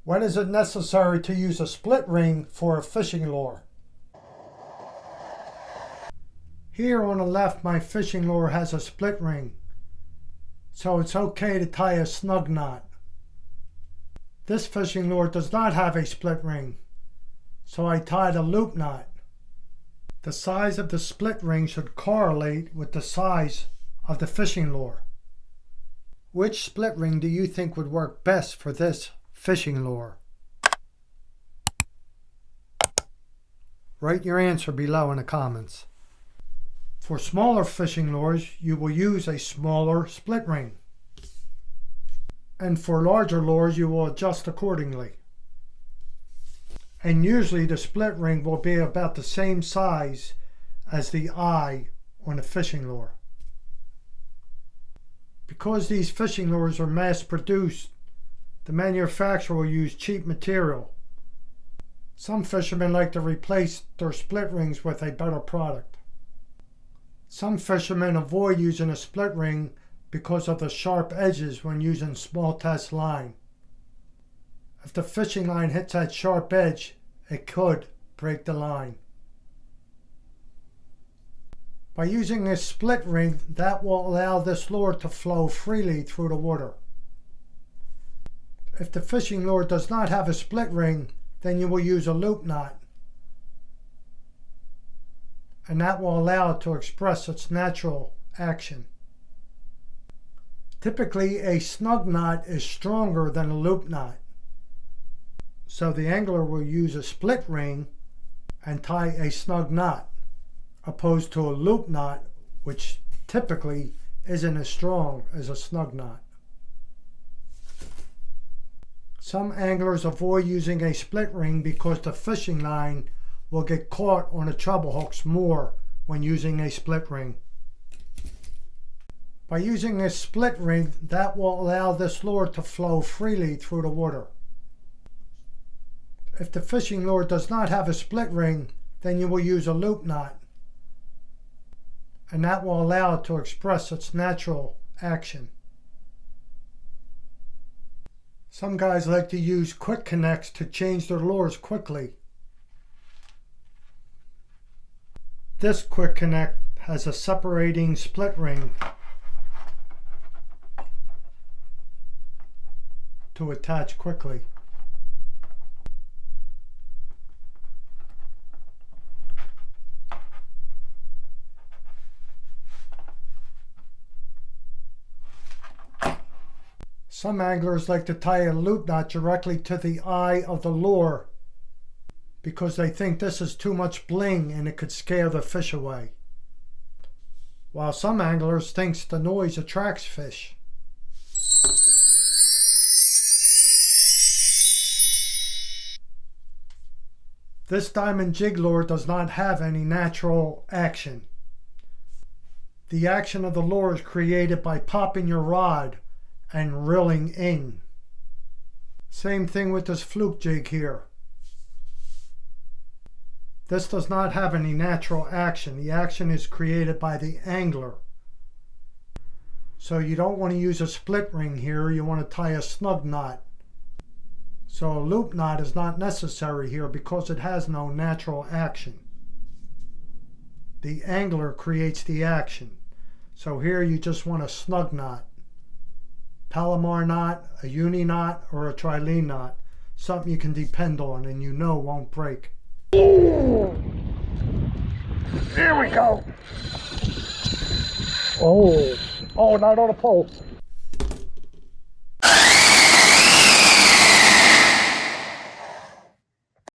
When is it necessary to use a split ring for a fishing lure? Here on the left, my fishing lure has a split ring, so it's okay to tie a snug knot. This fishing lure does not have a split ring, so I tied a loop knot. The size of the split ring should correlate with the size of the fishing lure. Which split ring do you think would work best for this fishing lure? Write your answer below in the comments. For smaller fishing lures, you will use a smaller split ring. And for larger lures, you will adjust accordingly. And usually the split ring will be about the same size as the eye on a fishing lure. Because these fishing lures are mass produced, the manufacturer will use cheap material. Some fishermen like to replace their split rings with a better product. Some fishermen avoid using a split ring because of the sharp edges when using small test line. If the fishing line hits that sharp edge, it could break the line. By using a split ring, that will allow this lure to flow freely through the water. If the fishing lure does not have a split ring, then you will use a loop knot, and that will allow it to express its natural action. Typically, a snug knot is stronger than a loop knot, so the angler will use a split ring and tie a snug knot, opposed to a loop knot, which typically isn't as strong as a snug knot. Some anglers avoid using a split ring because the fishing line will get caught on the treble hooks more when using a split ring. By using a split ring, that will allow this lure to flow freely through the water. If the fishing lure does not have a split ring, then you will use a loop knot, and that will allow it to express its natural action. Some guys like to use quick connects to change their lures quickly. This quick connect has a separating split ring to attach quickly. Some anglers like to tie a loop knot directly to the eye of the lure because they think this is too much bling and it could scare the fish away, while some anglers think the noise attracts fish. This diamond jig lure does not have any natural action. The action of the lure is created by popping your rod and reeling in. Same thing with this fluke jig here. This does not have any natural action. The action is created by the angler. So you don't want to use a split ring here, you want to tie a snug knot. So a loop knot is not necessary here because it has no natural action. The angler creates the action. So here you just want a snug knot. Palomar knot, a uni knot, or a trilene knot. Something you can depend on and you know won't break. Here we go. Oh, not on a pole.